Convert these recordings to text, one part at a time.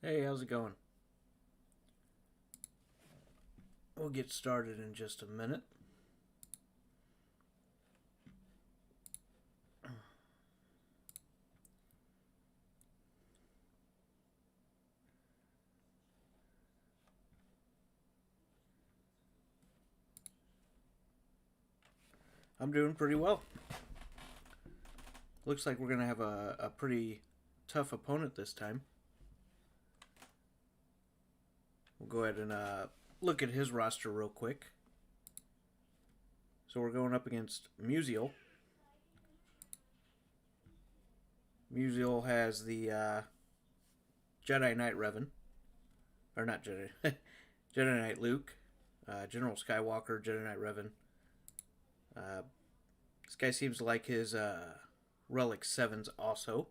Hey, how's it going? We'll get started in just a minute. I'm doing pretty well. Looks like we're going to have a pretty tough opponent this time. We'll go ahead and look at his roster real quick. So we're going up against Musiol. Musiol has the Jedi Knight Revan. Or not Jedi. Jedi Knight Luke. General Skywalker, Jedi Knight Revan. This guy seems to like his Relic 7s also.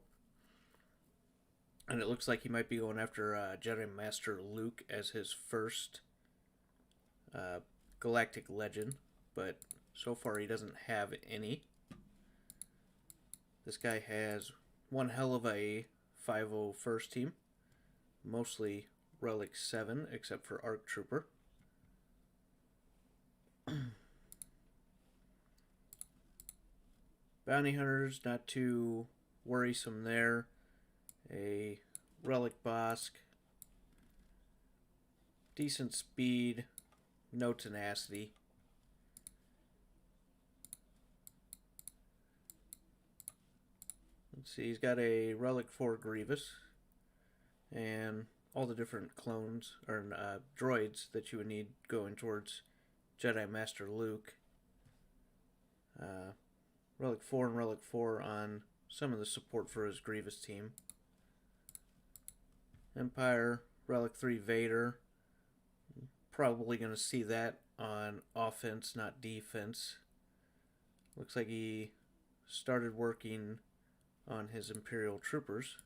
And it looks like he might be going after Jedi Master Luke as his first Galactic Legend. But so far he doesn't have any. This guy has one hell of a 5-0 first team. Mostly Relic 7 except for ARC Trooper. Bounty Hunters, not too worrisome there. A Relic Bosk. Decent speed. No tenacity. Let's see, he's got a Relic 4 Grievous. And all the different clones, or droids that you would need going towards Jedi Master Luke. Relic 4 and Relic 4 on some of the support for his Grievous team. Empire, Relic 3 Vader. Probably going to see that on offense, not defense. Looks like he started working on his Imperial Troopers,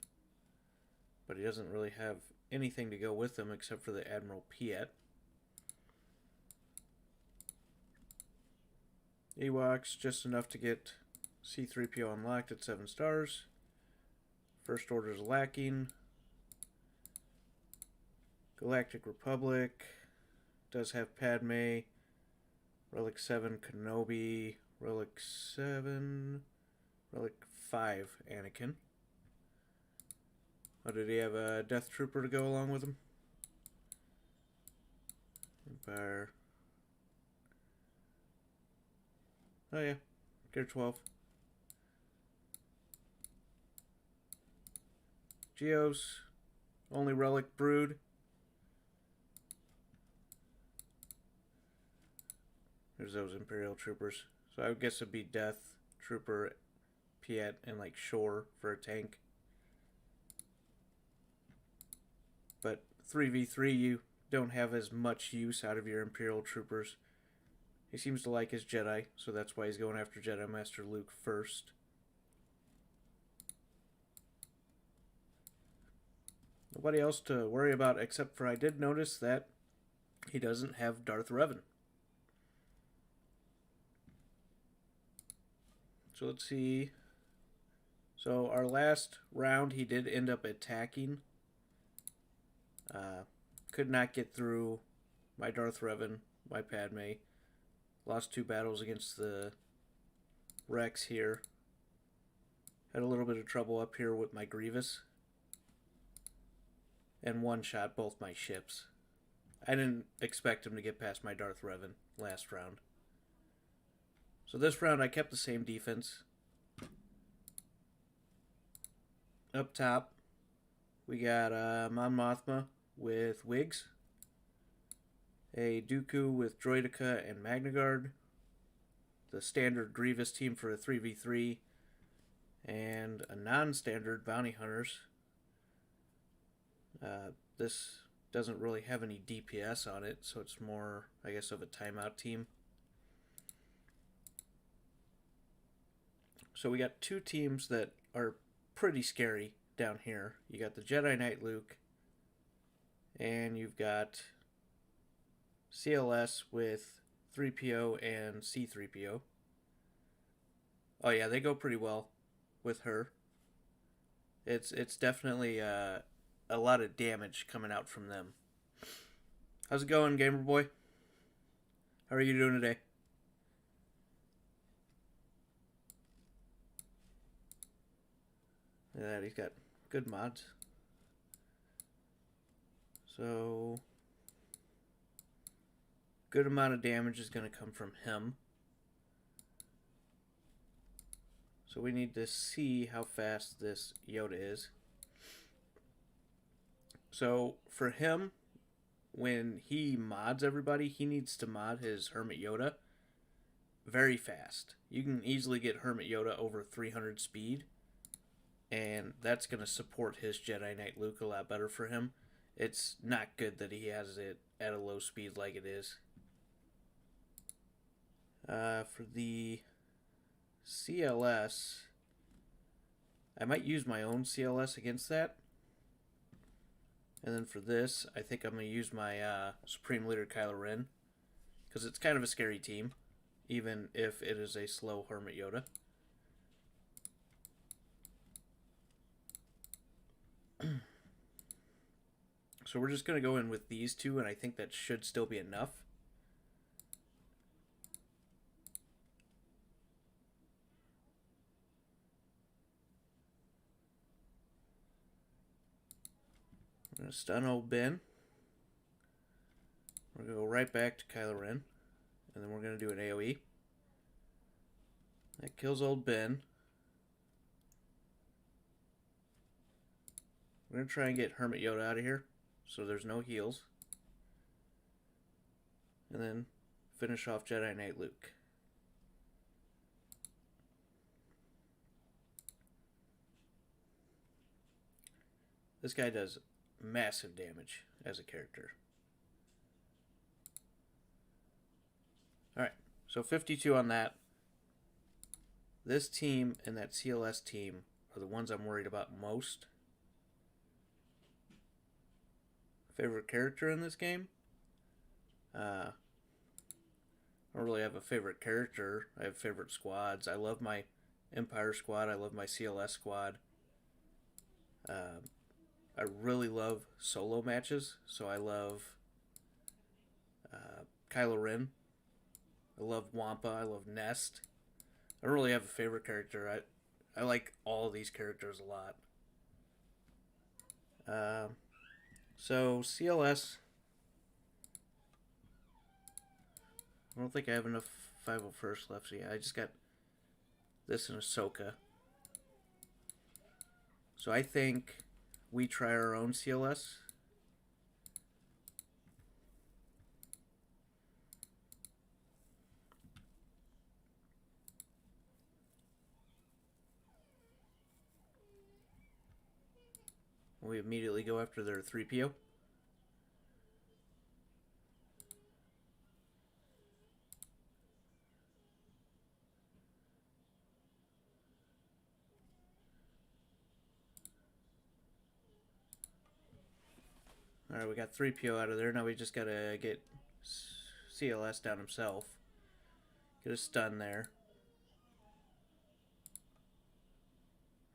but he doesn't really have anything to go with them except for the Admiral Piet. Ewoks, just enough to get C-3PO unlocked at 7 stars. First Order's lacking. Galactic Republic does have Padme. Relic 7 Kenobi. Relic 7. Relic 5 Anakin. Oh, did he have a Death Trooper to go along with him? Empire. Oh yeah, Gear 12. Geos. Only Relic Brood. There's those Imperial Troopers. So I would guess it'd be Death Trooper, Piet, and like Shore for a tank. But 3v3, you don't have as much use out of your Imperial Troopers. He seems to like his Jedi, so that's why he's going after Jedi Master Luke first. Nobody else to worry about except for I did notice that he doesn't have Darth Revan. So let's see. So our last round he did end up attacking. Could not get through my Darth Revan, my Padme. Lost 2 battles against the Rex here. Had a little bit of trouble up here with my Grievous. And one-shot both my ships. I didn't expect him to get past my Darth Revan last round. So this round I kept the same defense. Up top, we got Mon Mothma with Wigs. A Dooku with Droideka and Magna Guard. The standard Grievous team for a 3v3. And a non-standard Bounty Hunters. This doesn't really have any DPS on it, so it's more, I guess, of a timeout team. So we got 2 teams that are pretty scary down here. You got the Jedi Knight Luke, and you've got CLS with 3PO and C-3PO. Oh yeah, they go pretty well with her. It's definitely a a lot of damage coming out from them. How's it going, Gamer Boy? How are you doing today? Yeah, he's got good mods. So, good amount of damage is going to come from him. So we need to see how fast this Yoda is. So for him, when he mods everybody, he needs to mod his Hermit Yoda very fast. You can easily get Hermit Yoda over 300 speed, and that's going to support his Jedi Knight Luke a lot better for him. It's not good that he has it at a low speed like it is. For the CLS, I might use my own CLS against that. And then for this, I think I'm going to use my Supreme Leader Kylo Ren, because it's kind of a scary team, even if it is a slow Hermit Yoda. So we're just going to go in with these two, and I think that should still be enough. We're going to stun old Ben. We're going to go right back to Kylo Ren. And then we're going to do an AoE. That kills old Ben. We're going to try and get Hermit Yoda out of here, so there's no heals. And then finish off Jedi Knight Luke. This guy does massive damage as a character. Alright, so 52 on that. This team and that CLS team are the ones I'm worried about most. Favorite character in this game? I don't really have a favorite character. I have favorite squads. I love my Empire squad. I love my CLS squad. I really love solo matches, so I love Kylo Ren. I love Wampa. I love Nest. I don't really have a favorite character. I like all of these characters a lot. So CLS, I don't think I have enough 501st left. So yeah, I just got this in Ahsoka. So I think we try our own CLS. We immediately go after their 3PO. Alright, we got 3PO out of there. Now we just gotta get CLS down himself. Get a stun there.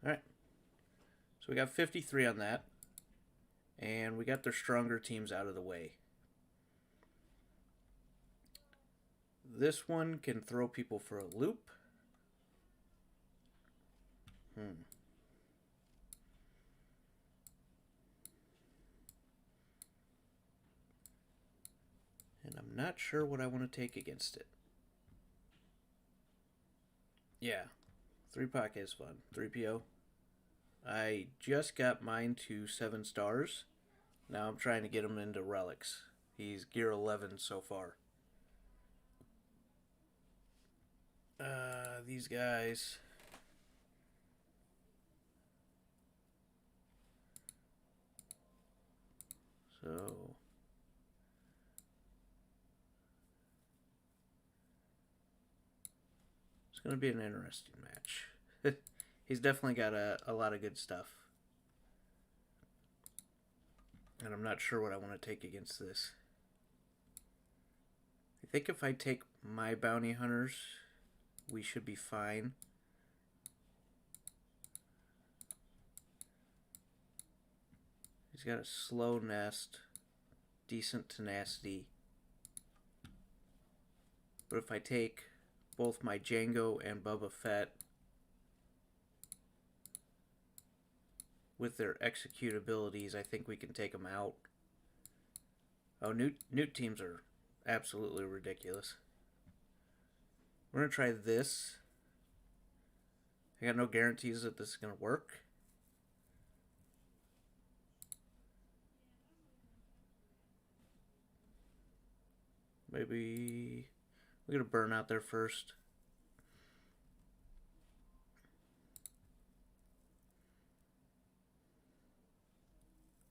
Alright. So we got 53 on that. And we got their stronger teams out of the way. This one can throw people for a loop. And I'm not sure what I want to take against it. Yeah, 3POC is fun. 3PO. I just got mine to 7 stars. Now I'm trying to get him into relics. He's gear 11 so far. These guys. So it's going to be an interesting match. He's definitely got a lot of good stuff. And I'm not sure what I want to take against this. I think if I take my bounty hunters, we should be fine. He's got a slow nest, decent tenacity. But if I take both my Django and Boba Fett with their execute abilities, I think we can take them out. Oh, Newt teams are absolutely ridiculous. We're going to try this. I got no guarantees that this is going to work. Maybe we're going to burn out there first.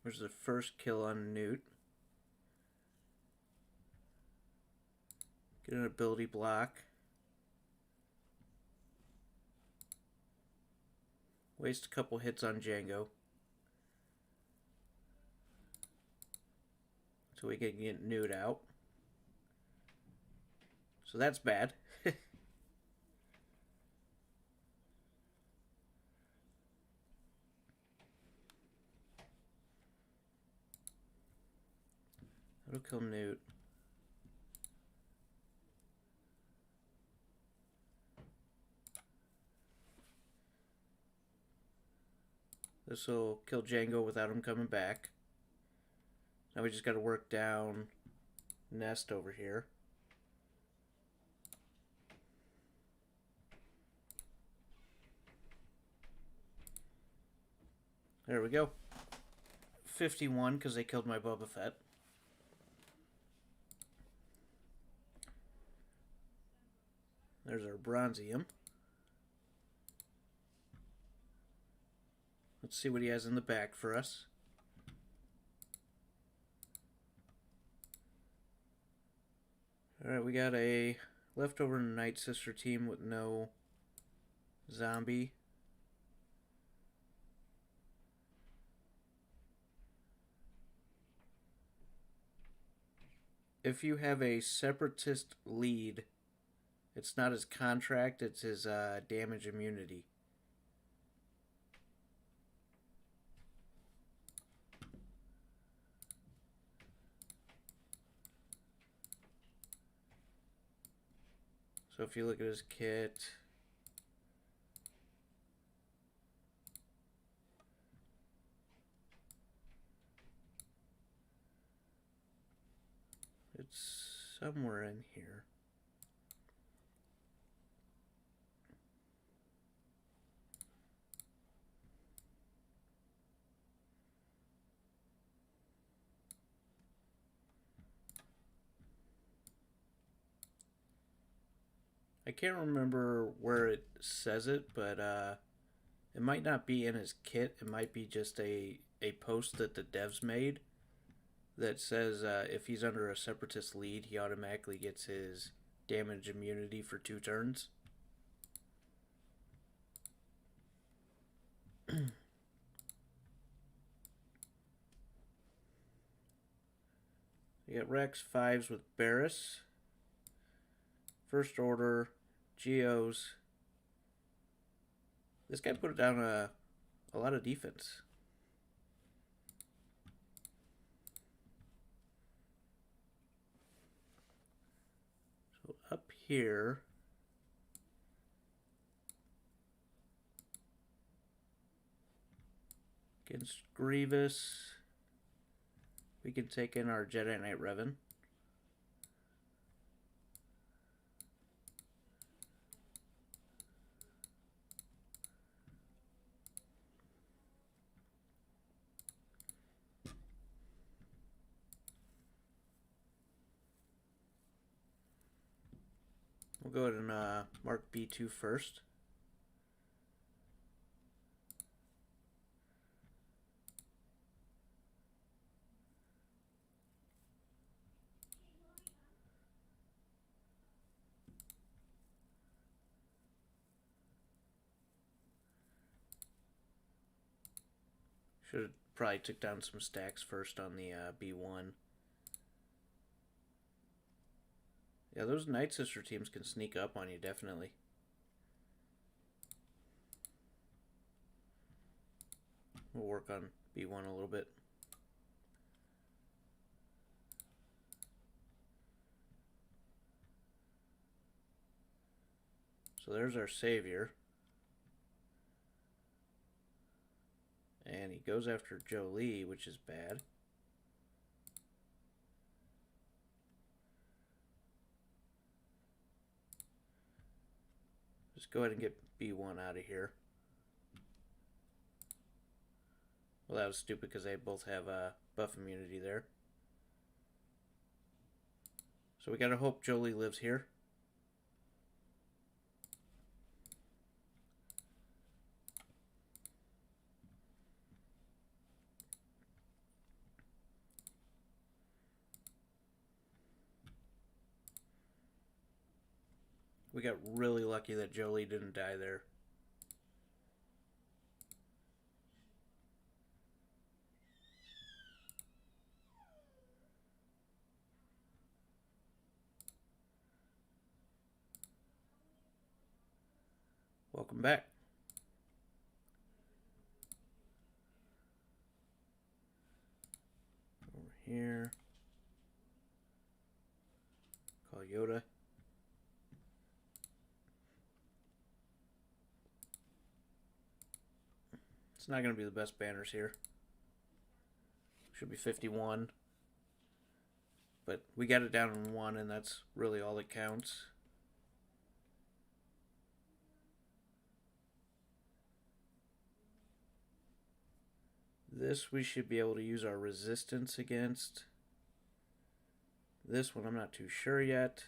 There's the first kill on Newt. Get an ability block. Waste a couple hits on Django. So we can get Newt out. So that's bad. That'll kill Newt. This will kill Django without him coming back. Now we just got to work down Nest over here. There we go. 51 because they killed my Boba Fett. There's our Bronzium. Let's see what he has in the back for us. Alright, we got a leftover Night Sister team with no zombie. If you have a Separatist lead, it's not his contract, it's his damage immunity. So if you look at his kit, it's somewhere in here. I can't remember where it says it, but it might not be in his kit. It might be just a post that the devs made that says if he's under a Separatist lead, he automatically gets his damage immunity for 2 turns. You got Rex 5s with Barris. First Order, Geos. This guy put down a lot of defense. So up here, against Grievous, we can take in our Jedi Knight Revan. We'll go ahead and mark B2 first. Should have probably took down some stacks first on the B1. Yeah, those Night Sister teams can sneak up on you, definitely. We'll work on B1 a little bit. So there's our savior. And he goes after Jolie, which is bad. Just go ahead and get B1 out of here. Well, that was stupid because they both have buff immunity there. So we gotta hope Jolie lives here. We got really lucky that Jolie didn't die there. Welcome back. Over here. Call Yoda. It's not going to be the best banners here. Should be 51. But we got it down in 1, and that's really all that counts. This we should be able to use our resistance against. This one I'm not too sure yet.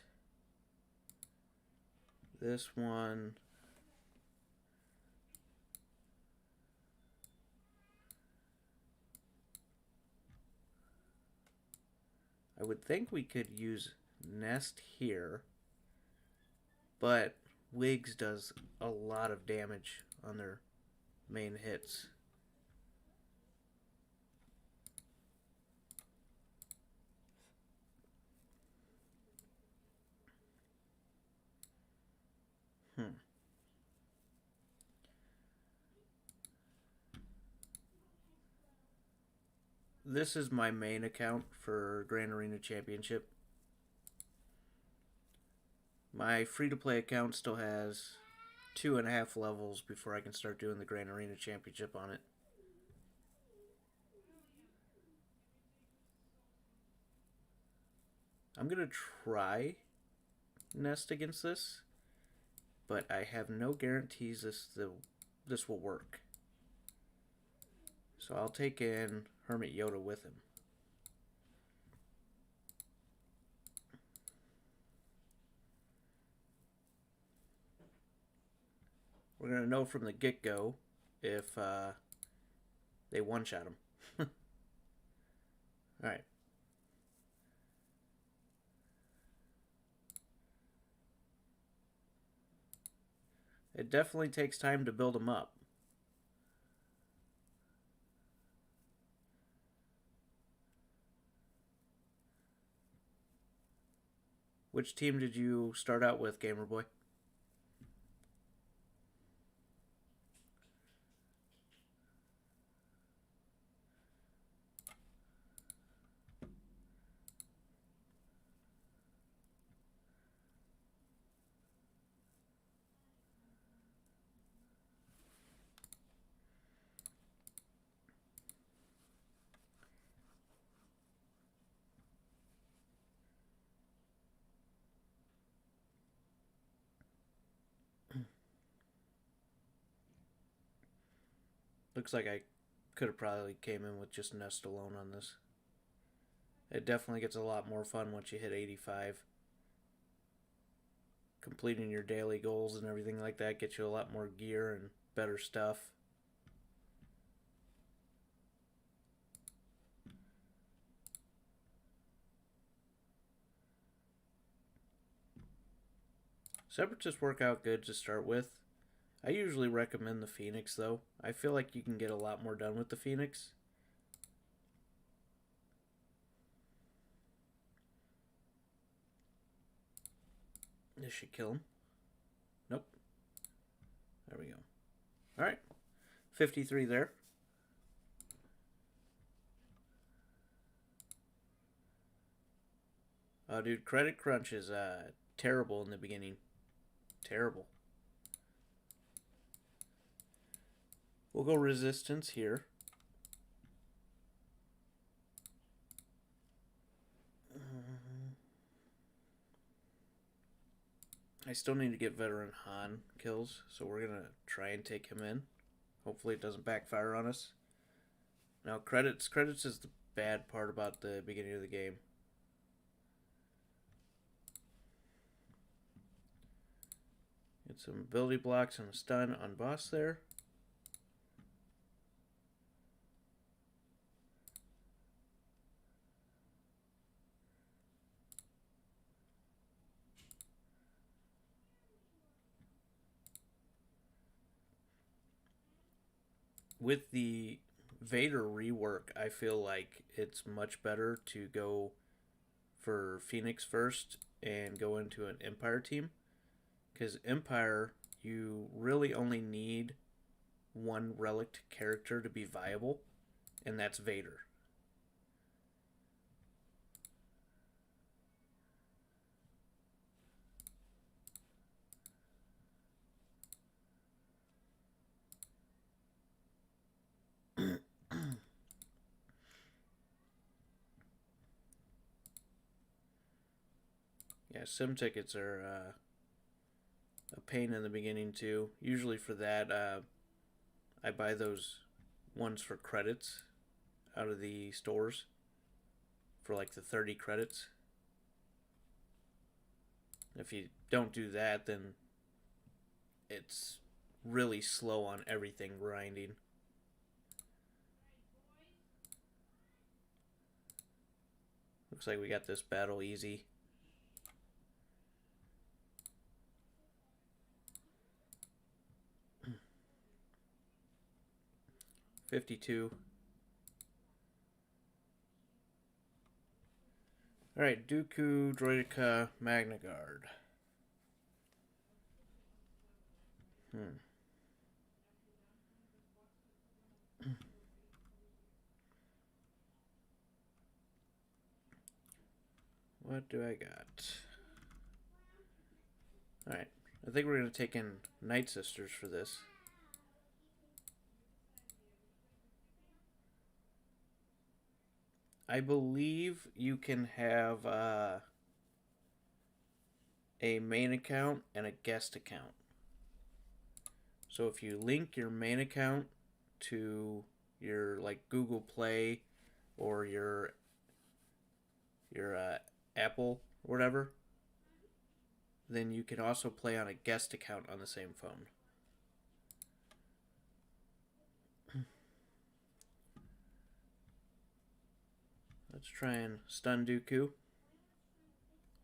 This one... I would think we could use Nest here, but Wigs does a lot of damage on their main hits. This is my main account for Grand Arena Championship. My free-to-play account still has 2.5 levels before I can start doing the Grand Arena Championship on it. I'm going to try Nest against this, but I have no guarantees this will work. So I'll take in Hermit Yoda with him. We're going to know from the get-go if they one-shot him. Alright. It definitely takes time to build him up. Which team did you start out with, Gamer Boy? Looks like I could have probably came in with just Nest alone on this. It definitely gets a lot more fun once you hit 85. Completing your daily goals and everything like that gets you a lot more gear and better stuff. Separatists work out good to start with. I usually recommend the Phoenix, though. I feel like you can get a lot more done with the Phoenix. This should kill him. Nope. There we go. Alright. 53 there. Oh, dude, Credit Crunch is terrible in the beginning. Terrible. We'll go resistance here. I still need to get veteran Han kills, so we're going to try and take him in. Hopefully it doesn't backfire on us. Now credits is the bad part about the beginning of the game. Get some ability blocks and a stun on boss there. With the Vader rework, I feel like it's much better to go for Phoenix first and go into an Empire team. Because Empire, you really only need one relic character to be viable, and that's Vader. Yeah, sim tickets are a pain in the beginning too. Usually for that, I buy those ones for credits out of the stores for like the 30 credits. If you don't do that, then it's really slow on everything grinding. Looks like we got this battle easy. $52. Alright, Dooku, Droideka, Magna Guard. What do I got? Alright, I think we're going to take in Night Sisters for this. I believe you can have a main account and a guest account. So if you link your main account to your like Google Play or your Apple or whatever, then you can also play on a guest account on the same phone. Let's try and stun Dooku.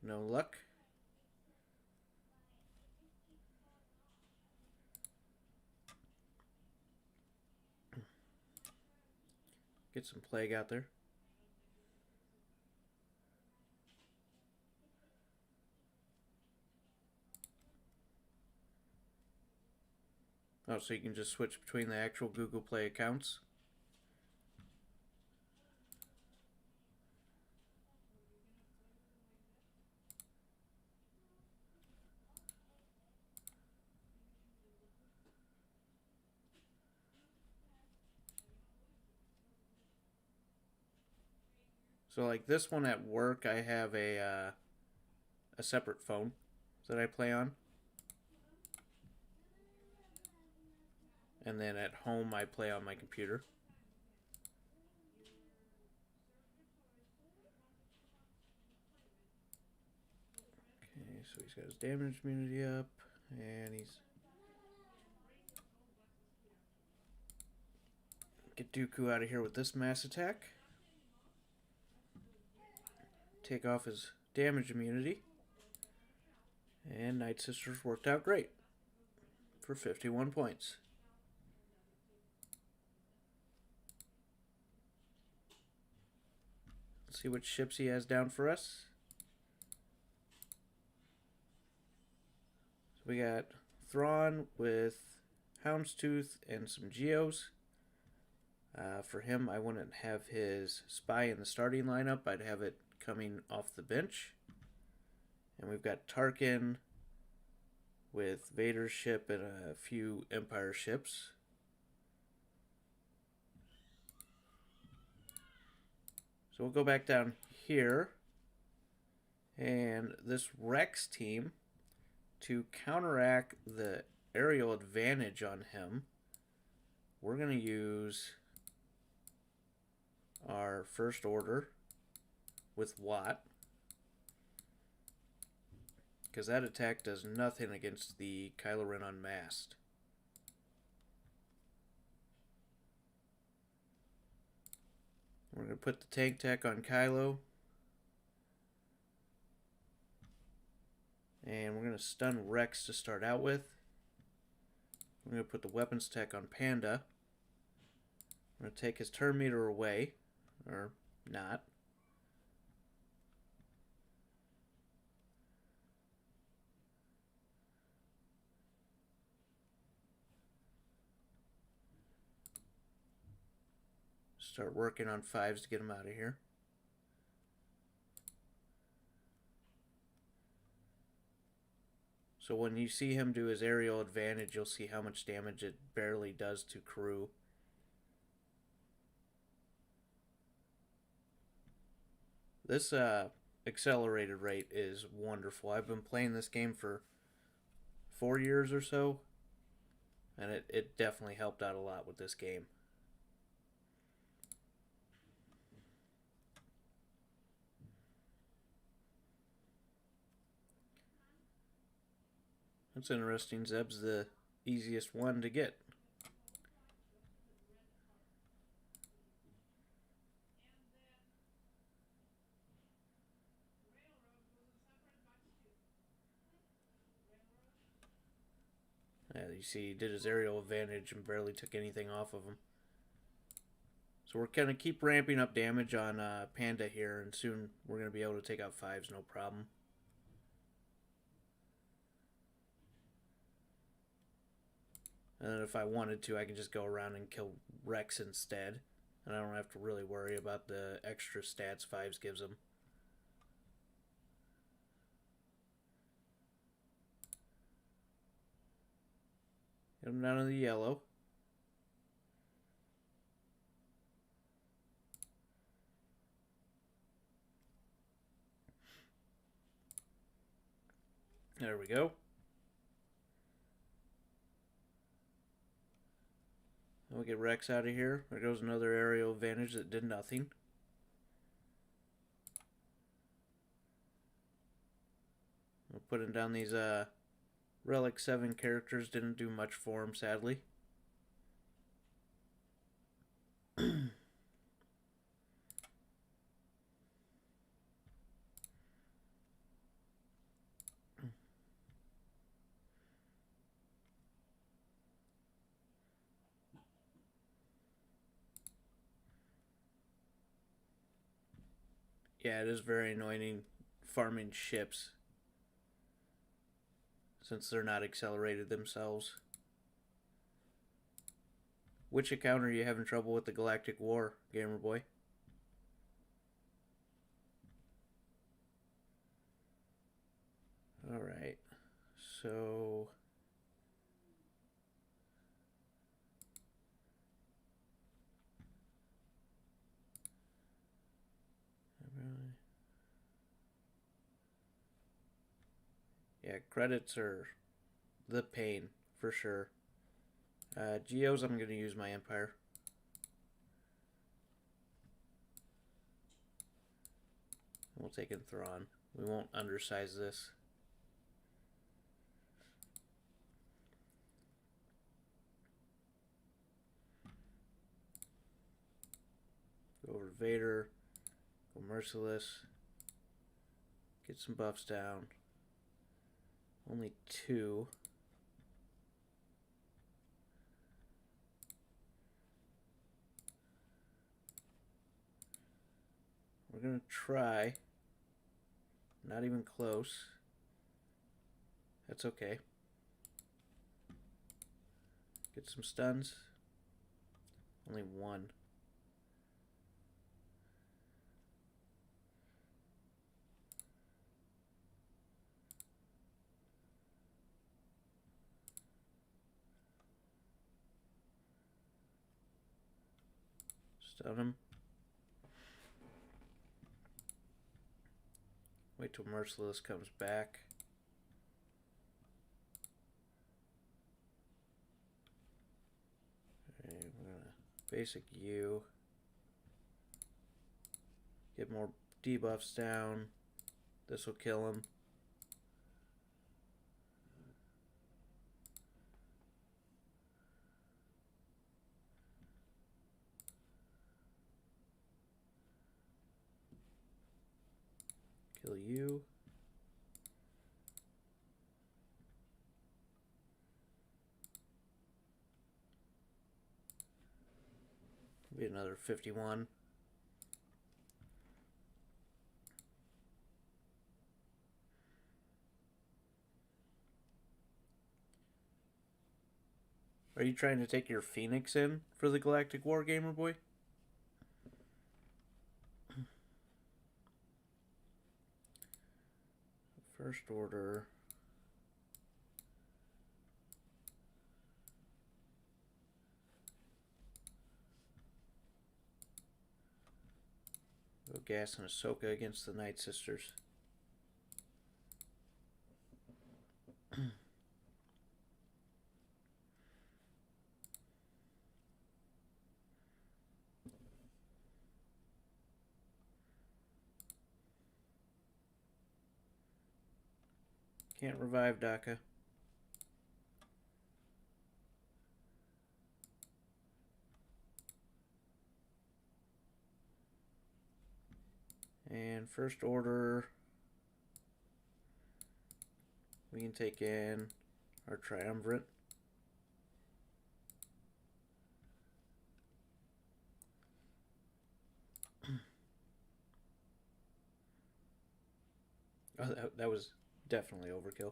No luck. Get some plague out there. Oh, so you can just switch between the actual Google Play accounts. So like this one at work, I have a separate phone that I play on. And then at home, I play on my computer. Okay, so he's got his damage immunity up, and he's... Get Dooku out of here with this mass attack. Take off his damage immunity. And Night Sisters worked out great for 51 points. Let's see what ships he has down for us. So we got Thrawn with Houndstooth and some Geos. For him, I wouldn't have his spy in the starting lineup. I'd have it coming off the bench. And we've got Tarkin with Vader's ship and a few Empire ships. So we'll go back down here. And this Rex team, to counteract the aerial advantage on him, we're going to use our first order with Watt, because that attack does nothing against the Kylo Ren unmasked. We're going to put the tank tech on Kylo. And we're going to stun Rex to start out with. We're going to put the weapons tech on Panda. We're going to take his turn meter away. Or not. Start working on 5s to get him out of here. So when you see him do his aerial advantage, you'll see how much damage it barely does to crew. This accelerated rate is wonderful. I've been playing this game for 4 years or so, and it definitely helped out a lot with this game. That's interesting. Zeb's the easiest one to get. Yeah, you see he did his aerial advantage and barely took anything off of him. So we're going to keep ramping up damage on Panda here, and soon we're going to be able to take out 5s no problem. And then if I wanted to, I can just go around and kill Rex instead. And I don't have to really worry about the extra stats 5s gives him. Get him down to the yellow. There we go. We'll get Rex out of here. There goes another aerial advantage that did nothing. We're putting down these Relic 7 characters. Didn't do much for him, sadly. Yeah, it is very annoying farming ships since they're not accelerated themselves. Which account are you having trouble with the Galactic War, Gamer Boy? Alright, so... Yeah, credits are the pain, for sure. Geos, I'm going to use my Empire. We'll take in Thrawn. We won't undersize this. Go over Vader. Go Merciless. Get some buffs down. Only 2. We're going to try. Not even close. That's okay. Get some stuns. Only 1. Stun him. wait till Merciless comes back. Okay, we're gonna basic you. Get more debuffs down. This will kill him. Kill you. Be another 51. Are you trying to take your Phoenix in for the Galactic War, Gamer Boy? First order. Go Gas and Ahsoka against the Night Sisters. Can't revive Daka. And first order, we can take in our Triumvirate. Oh, that was definitely overkill.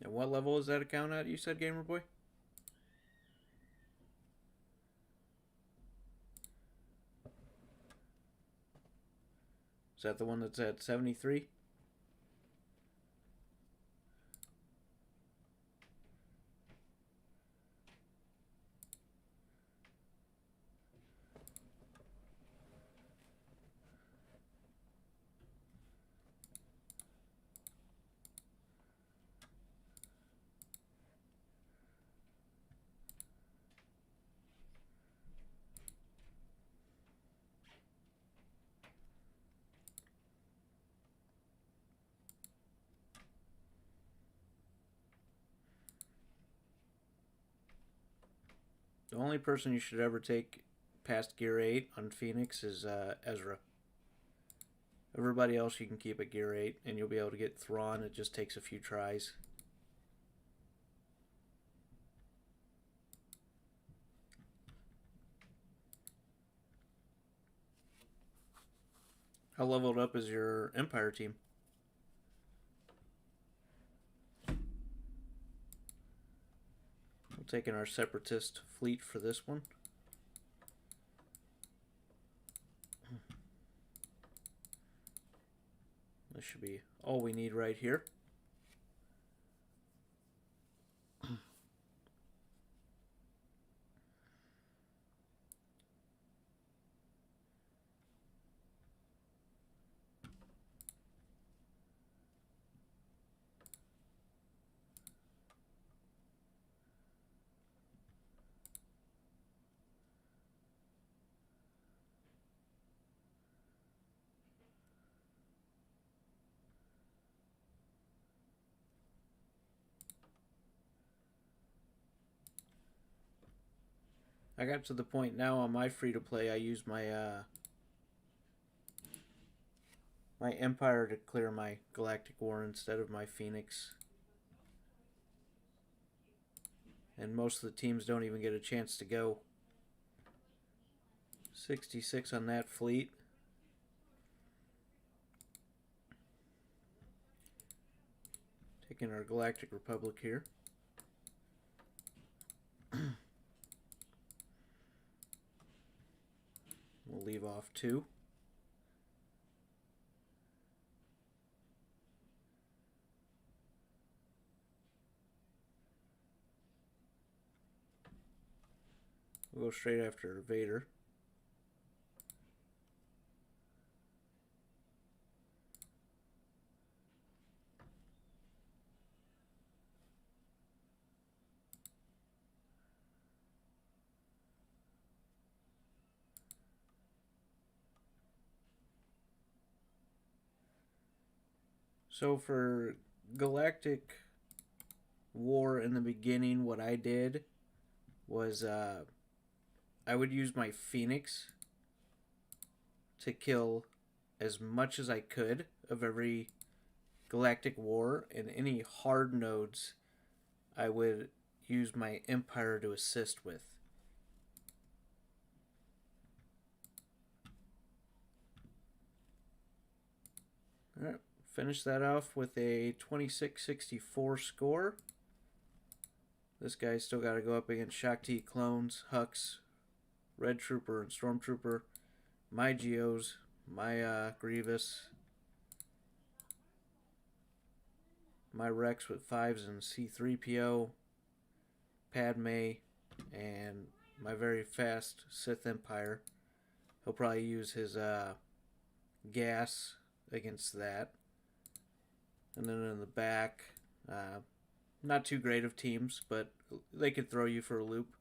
And what level is that account at, you said, Gamer Boy? Is that the one that's at 73? The only person you should ever take past Gear 8 on Phoenix is Ezra. Everybody else you can keep at Gear 8, and you'll be able to get Thrawn. It just takes a few tries. How leveled up is your Empire team? We'll take in our Separatist fleet for this one. This should be all we need right here. I got to the point now on my free-to-play, I use my my Empire to clear my Galactic War instead of my Phoenix. And most of the teams don't even get a chance to go. 66 on that fleet. Picking our Galactic Republic here. We'll leave off 2. We'll go straight after Vader. So for Galactic War in the beginning, what I did was I would use my Phoenix to kill as much as I could of every Galactic War, and any hard nodes I would use my Empire to assist with. Alright, finish that off with a 2664 score. This guy's still got to go up against Shakti clones, Hux, Red Trooper, and Stormtrooper. My Geos, my Grievous, my Rex with 5s and C3PO, Padme, and my very fast Sith Empire. He'll probably use his gas against that. And then in the back, not too great of teams, but they could throw you for a loop.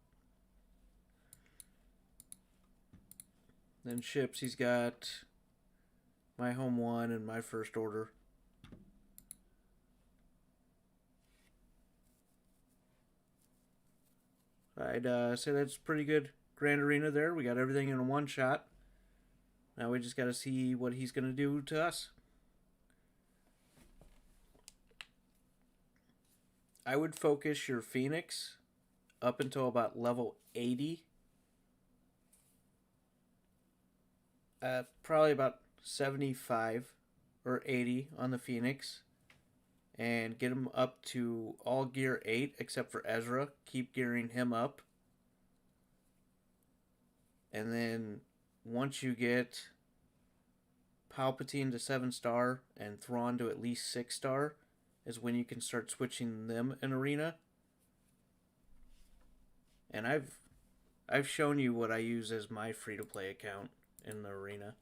Then ships, he's got my Home 1 and my First Order. I'd say that's pretty good Grand Arena there. We got everything in a one shot. Now we just got to see what he's going to do to us. I would focus your Phoenix up until about level 80. Probably about 75 or 80 on the Phoenix. And get him up to all gear 8 except for Ezra. Keep gearing him up. And then once you get Palpatine to 7-star and Thrawn to at least 6-star is when you can start switching them in arena. And I've shown you what I use as my free-to-play account in the arena.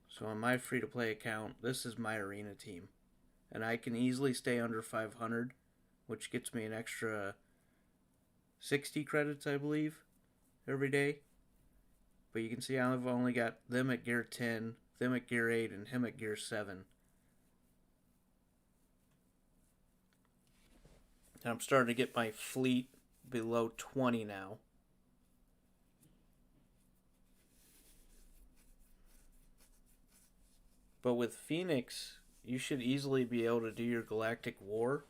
So on my free-to-play account, this is my arena team. And I can easily stay under 500, which gets me an extra 60 credits, I believe, every day. But you can see I've only got them at gear 10, them at gear 8, and him at gear 7. And I'm starting to get my fleet below 20 now. But with Phoenix, you should easily be able to do your Galactic War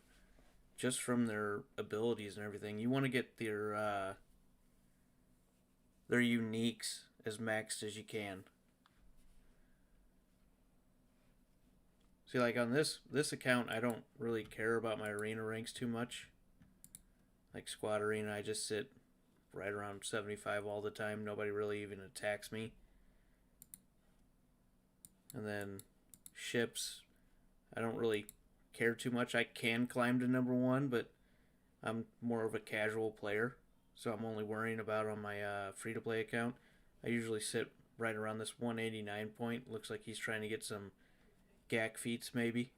just from their abilities and everything. You want to get their uniques as maxed as you can. See, like on this account, I don't really care about my arena ranks too much. Like squad arena, I just sit right around 75 all the time. Nobody really even attacks me. And then ships, I don't really care too much. I can climb to number 1, but I'm more of a casual player, so I'm only worrying about on my free-to-play account. I usually sit right around this 189 point. Looks like he's trying to get some GAC feats, maybe,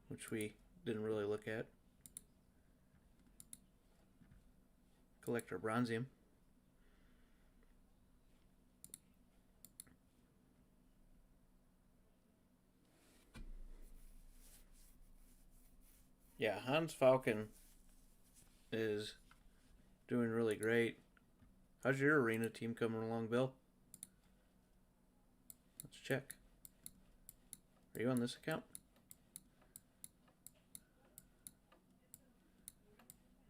which we didn't really look at. Collect our bronzium. Yeah, Hans Falcon is doing really great. How's your arena team coming along, Bill? Let's check. Are you on this account?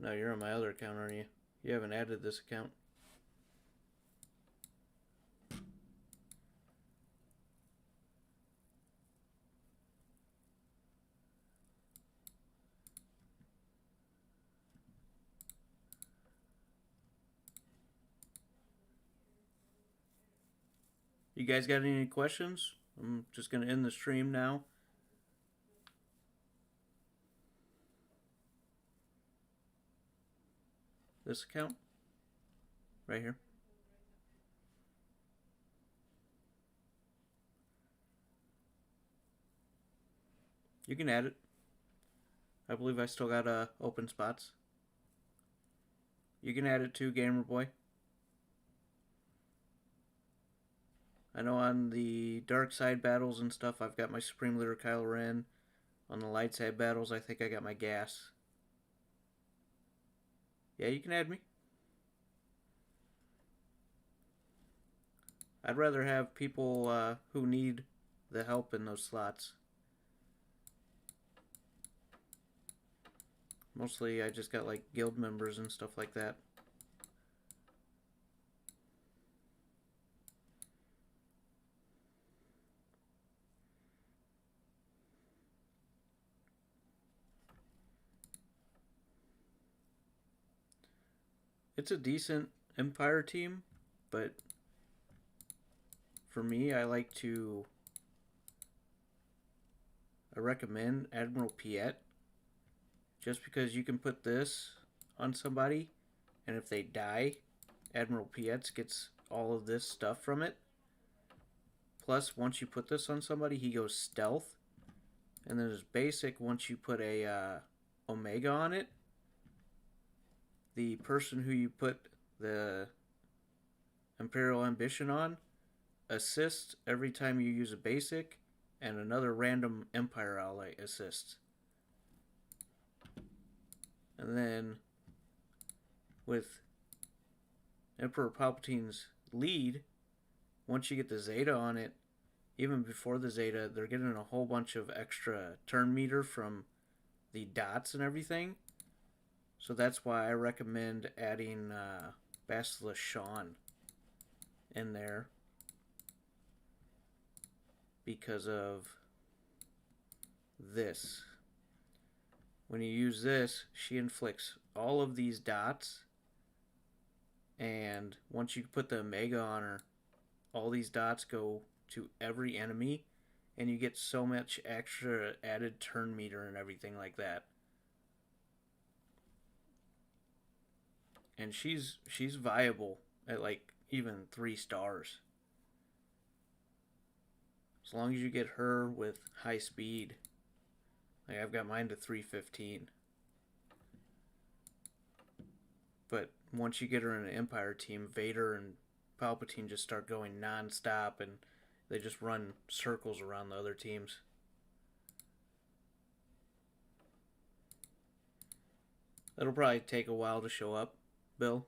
No, you're on my other account, aren't you? You haven't added this account. You guys got any questions? I'm just going to end the stream now. This account? Right here. You can add it. I believe I still got open spots. You can add it too, Gamer Boy. I know on the dark side battles and stuff, I've got my Supreme Leader Kylo Ren. On the light side battles, I think I got my gas. Yeah, you can add me. I'd rather have people who need the help in those slots. Mostly I just got like guild members and stuff like that. It's a decent Empire team, but for me, I recommend Admiral Piet just because you can put this on somebody, and if they die, Admiral Piet gets all of this stuff from it. Plus, once you put this on somebody, he goes stealth, and then his basic, once you put a Omega on it, the person who you put the Imperial Ambition on assists every time you use a basic, and another random Empire ally assists. And then with Emperor Palpatine's lead, once you get the Zeta on it, even before the Zeta, they're getting a whole bunch of extra turn meter from the dots and everything. So that's why I recommend adding Basilisk Sean in there, because of this. When you use this, she inflicts all of these dots, and once you put the Omega on her, all these dots go to every enemy, and you get so much extra added turn meter and everything like that. And she's viable at like even 3 stars. As long as you get her with high speed. Like I've got mine to 315. But once you get her in an Empire team, Vader and Palpatine just start going non-stop, and they just run circles around the other teams. It'll probably take a while to show up, Bill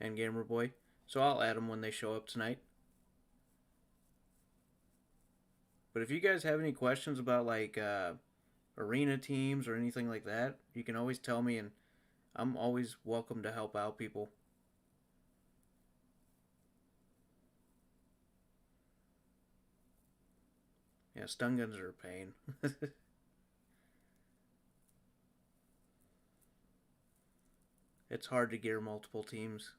and Gamer Boy. So I'll add them when they show up tonight. But if you guys have any questions about like arena teams or anything like that, you can always tell me, and I'm always welcome to help out people. Yeah, stun guns are a pain. It's hard to gear multiple teams.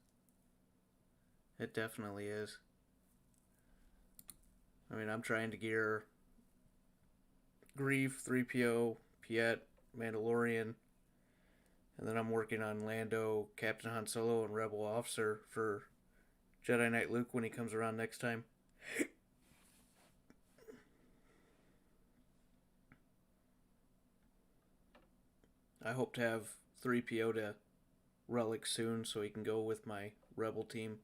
It definitely is. I mean, I'm trying to gear Grief, 3PO, Piet, Mandalorian, and then I'm working on Lando, Captain Han Solo, and Rebel Officer for Jedi Knight Luke when he comes around next time. I hope to have 3PO to Relic soon so he can go with my Rebel team.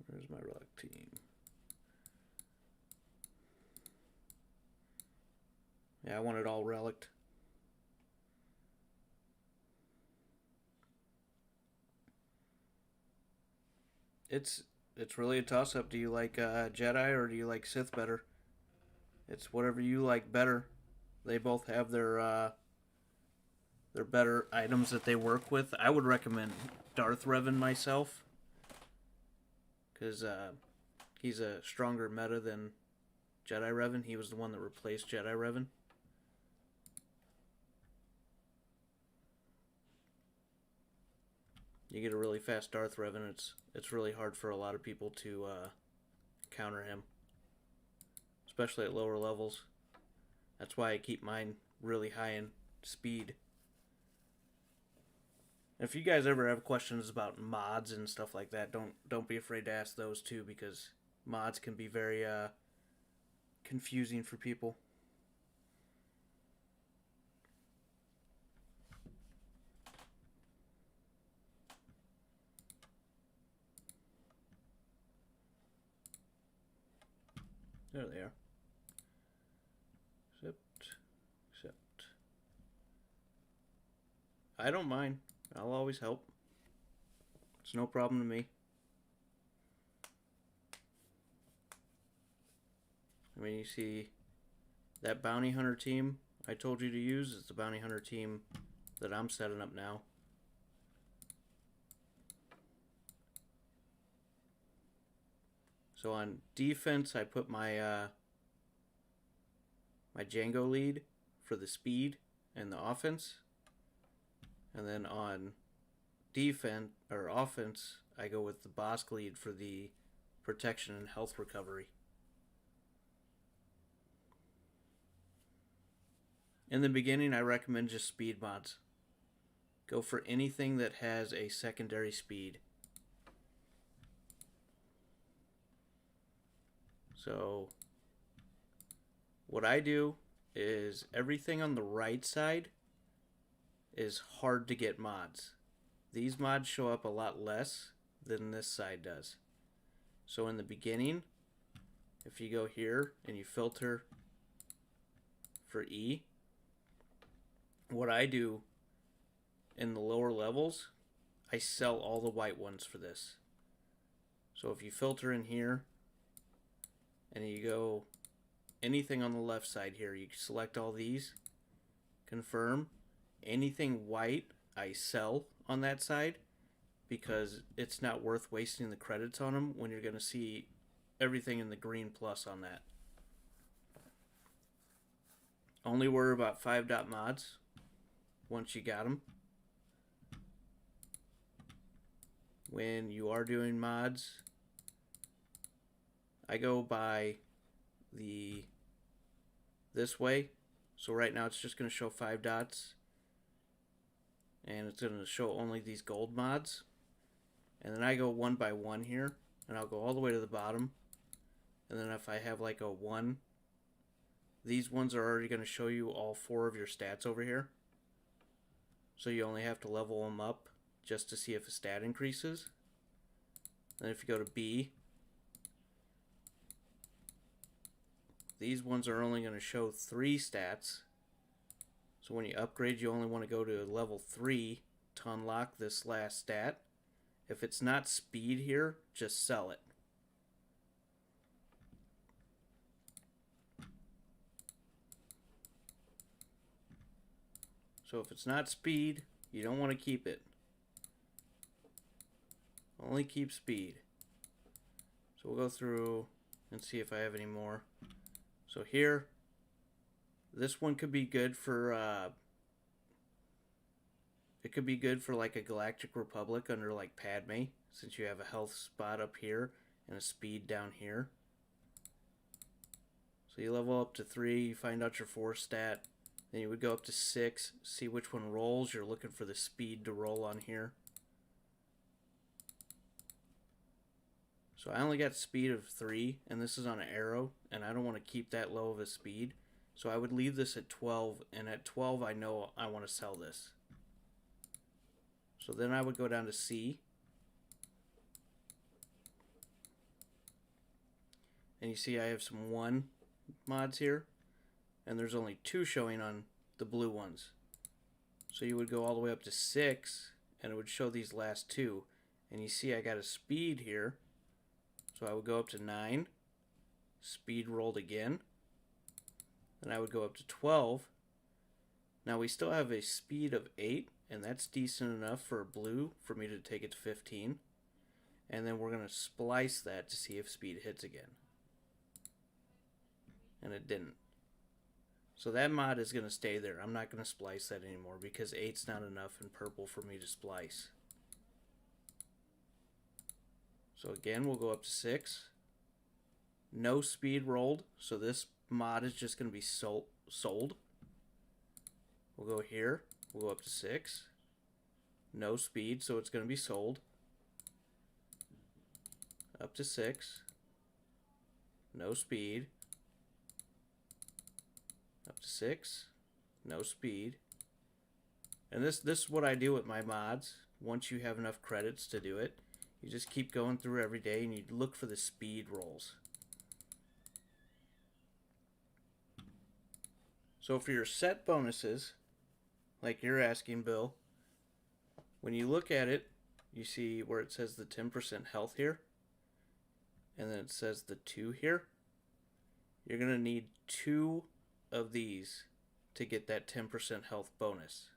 Where's my Relic team? Yeah, I want it all relicked. It's really a toss-up. Do you like Jedi or do you like Sith better? It's whatever you like better. They both have their better items that they work with. I would recommend Darth Revan myself because he's a stronger meta than Jedi Revan. He was the one that replaced Jedi Revan. You get a really fast Darth Revan. It's really hard for a lot of people to counter him, especially at lower levels. That's why I keep mine really high in speed. If you guys ever have questions about mods and stuff like that, don't be afraid to ask those too, because mods can be very confusing for people. There they are. Except. I don't mind. I'll always help. It's no problem to me. I mean, you see that bounty hunter team I told you to use is the bounty hunter team that I'm setting up now. So on defense, I put my my Django lead for the speed and the offense, and then on defense or offense, I go with the Bosk lead for the protection and health recovery. In the beginning, I recommend just speed mods. Go for anything that has a secondary speed. So what I do is everything on the right side is hard to get mods. These mods show up a lot less than this side does. So in the beginning, if you go here and you filter for E, what I do in the lower levels, I sell all the white ones for this. So if you filter in here and you go anything on the left side here, you select all these, confirm, anything white I sell on that side because it's not worth wasting the credits on them when you're going to see everything in the green plus on that. Only worry about 5 dot mods once you got them. When you are doing mods, I go by this way. So right now it's just going to show 5 dots. And it's going to show only these gold mods. And then I go one by one here. And I'll go all the way to the bottom. And then if I have like a 1, these ones are already going to show you all 4 of your stats over here. So you only have to level them up just to see if a stat increases. Then if you go to B, these ones are only going to show 3 stats. So when you upgrade, you only want to go to level 3 to unlock this last stat. If it's not speed here, just sell it. So if it's not speed, you don't want to keep it. Only keep speed. So we'll go through and see if I have any more. So here, this one could be good for it could be good for like a Galactic Republic under like Padme, since you have a health spot up here and a speed down here. So you level up to 3, you find out your 4 stat, then you would go up to 6, see which one rolls. You're looking for the speed to roll on here. So I only got speed of 3, and this is on an arrow, and I don't want to keep that low of a speed. So I would leave this at 12, and at 12 I know I want to sell this. So then I would go down to C. And you see I have some 1 mods here, and there's only 2 showing on the blue ones. So you would go all the way up to 6, and it would show these last 2. And you see I got a speed here. So I would go up to 9, speed rolled again, Then I would go up to 12. Now we still have a speed of 8, and that's decent enough for a blue for me to take it to 15. And then we're going to splice that to see if speed hits again. And it didn't. So that mod is going to stay there. I'm not going to splice that anymore because 8's not enough in purple for me to splice. So again, we'll go up to 6. No speed rolled, so this mod is just going to be sold. We'll go here. We'll go up to 6. No speed, so it's going to be sold. Up to 6. No speed. Up to 6. No speed. And this is what I do with my mods. Once you have enough credits to do it, you just keep going through every day and you look for the speed rolls. So for your set bonuses, like you're asking, Bill, when you look at it, you see where it says the 10% health here, and then it says the 2 here. You're going to need 2 of these to get that 10% health bonus.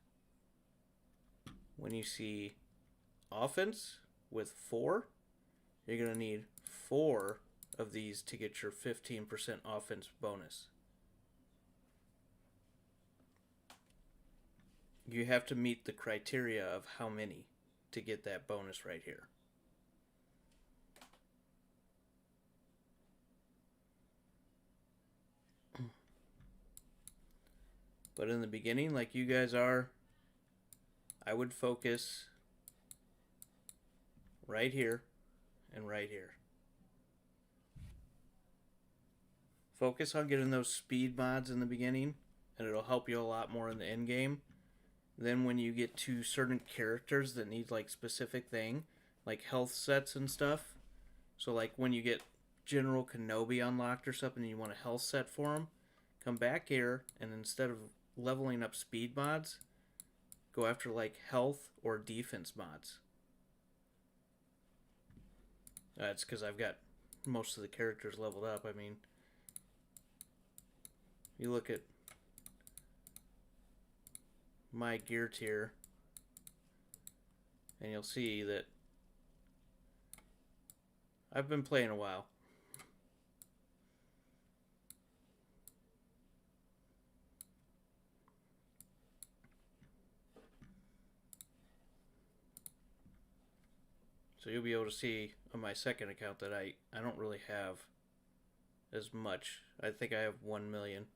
When you see offense with 4, you're going to need 4 of these to get your 15% offense bonus. You have to meet the criteria of how many to get that bonus right here. But in the beginning, like you guys are, I would focus right here and right here. Focus on getting those speed mods in the beginning, and it'll help you a lot more in the end game. Then when you get to certain characters that need like specific thing, like health sets and stuff, so like when you get General Kenobi unlocked or something and you want a health set for him, come back here and instead of leveling up speed mods, go after like health or defense mods. That's because I've got most of the characters leveled up. I mean, you look at my gear tier and you'll see that I've been playing a while. So you'll be able to see on my second account that I don't really have as much. I think I have 1 million.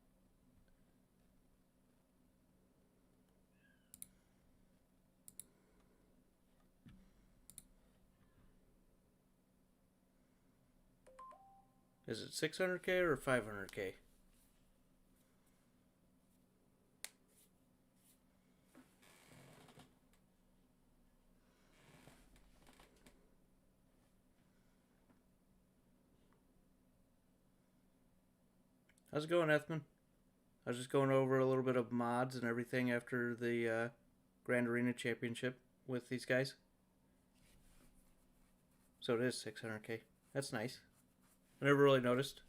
Is it 600k or 500k? How's it going, Ethman? I was just going over a little bit of mods and everything after the Grand Arena Championship with these guys. So it is 600k. That's nice. I never really noticed.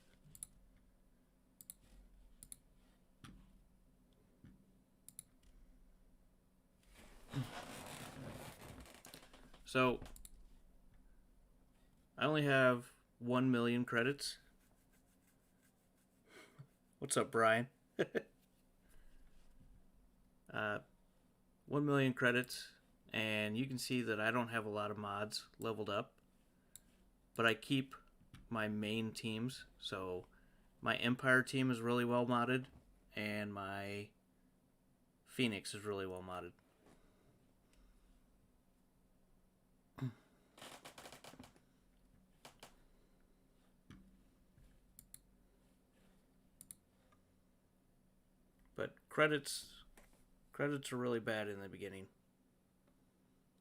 So I only have 1 million credits. What's up, Brian? 1 million credits, and you can see that I don't have a lot of mods leveled up, but I keep my main teams. So my Empire team is really well modded, and my Phoenix is really well modded. But credits are really bad in the beginning.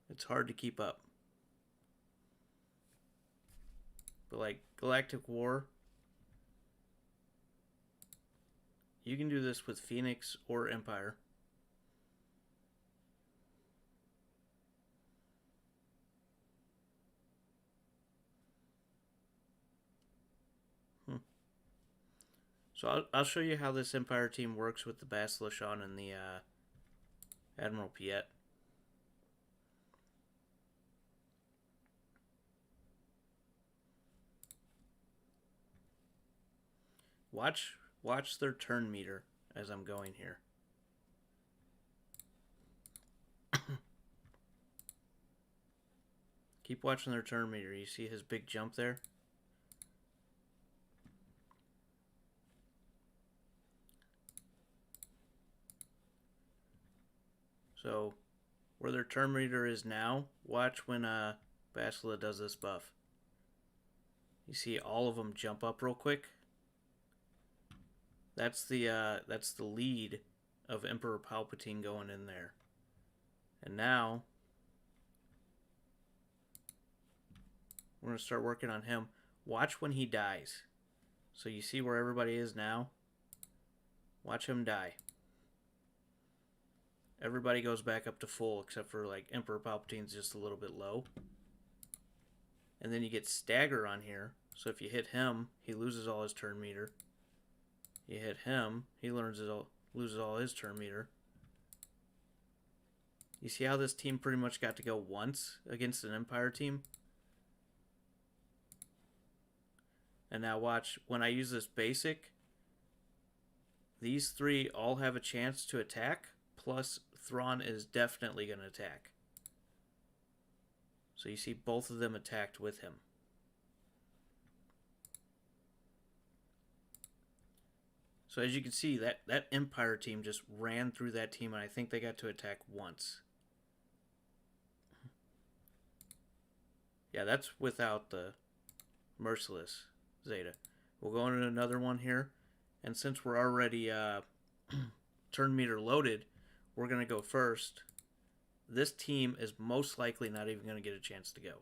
It's hard to keep up. But like Galactic War, you can do this with Phoenix or Empire. So I'll show you how this Empire team works with the Basilisk on and the Admiral Piet. Watch their turn meter as I'm going here. Keep watching their turn meter. You see his big jump there? So, where their turn meter is now, watch when Basilisk does this buff. You see all of them jump up real quick? That's the lead of Emperor Palpatine going in there. And now we're going to start working on him. Watch when he dies. So you see where everybody is now? Watch him die. Everybody goes back up to full except for like Emperor Palpatine's just a little bit low. And then you get stagger on here. So if you hit him, he loses all his turn meter. You hit him, he loses all his turn meter. You see how this team pretty much got to go once against an Empire team? And now watch, when I use this basic, these three all have a chance to attack, plus Thrawn is definitely going to attack. So you see both of them attacked with him. So as you can see, that Empire team just ran through that team, and I think they got to attack once. Yeah, that's without the Merciless Zeta. We'll go into another one here. And since we're already turn meter loaded, we're going to go first. This team is most likely not even going to get a chance to go.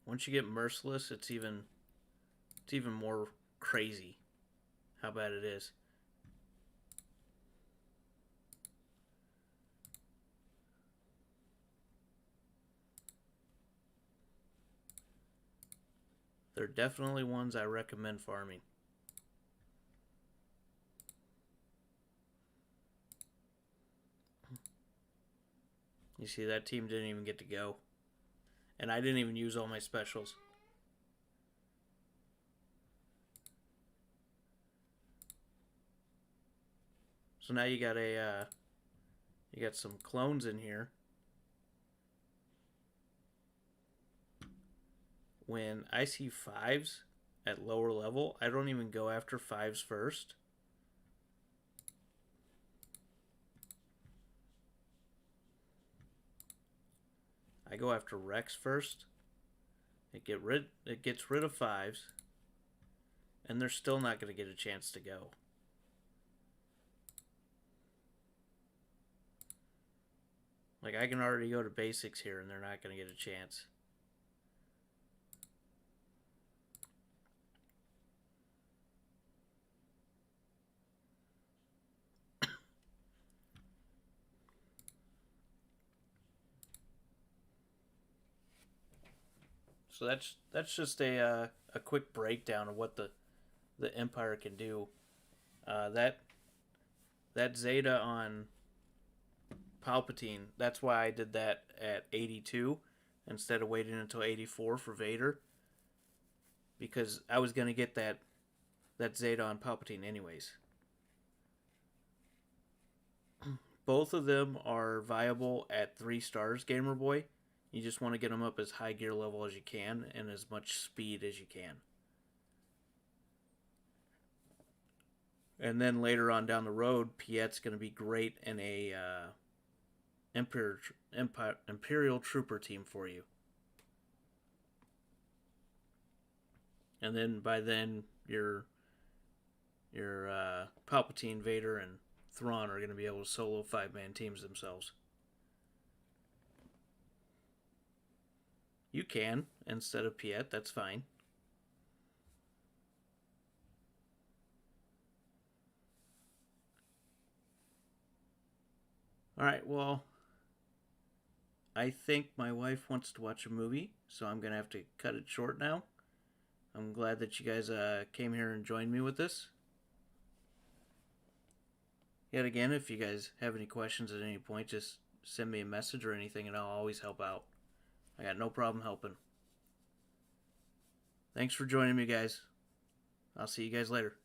Once you get Merciless, it's even more crazy how bad it is. They're definitely ones I recommend farming. You see, that team didn't even get to go. And I didn't even use all my specials. So now you got some clones in here. When I see 5s at lower level, I don't even go after 5s first. I go after Rex first. It gets rid of 5s, and they're still not going to get a chance to go. Like, I can already go to basics here, and they're not going to get a chance. So that's just a quick breakdown of what the Empire can do. That Zeta on Palpatine, that's why I did that at 82 instead of waiting until 84 for Vader, because I was going to get that Zeta on Palpatine anyways. Both of them are viable at 3 stars, Gamer Boy. You just want to get them up as high gear level as you can and as much speed as you can. And then later on down the road, Piet's going to be great in a Imperial Trooper team for you. And then by then, your Palpatine, Vader, and Thrawn are going to be able to solo 5-man teams themselves. You can, instead of Piet, that's fine. Alright, well, I think my wife wants to watch a movie, so I'm going to have to cut it short now. I'm glad that you guys came here and joined me with this. Yet again, if you guys have any questions at any point, just send me a message or anything and I'll always help out. I got no problem helping. Thanks for joining me, guys. I'll see you guys later.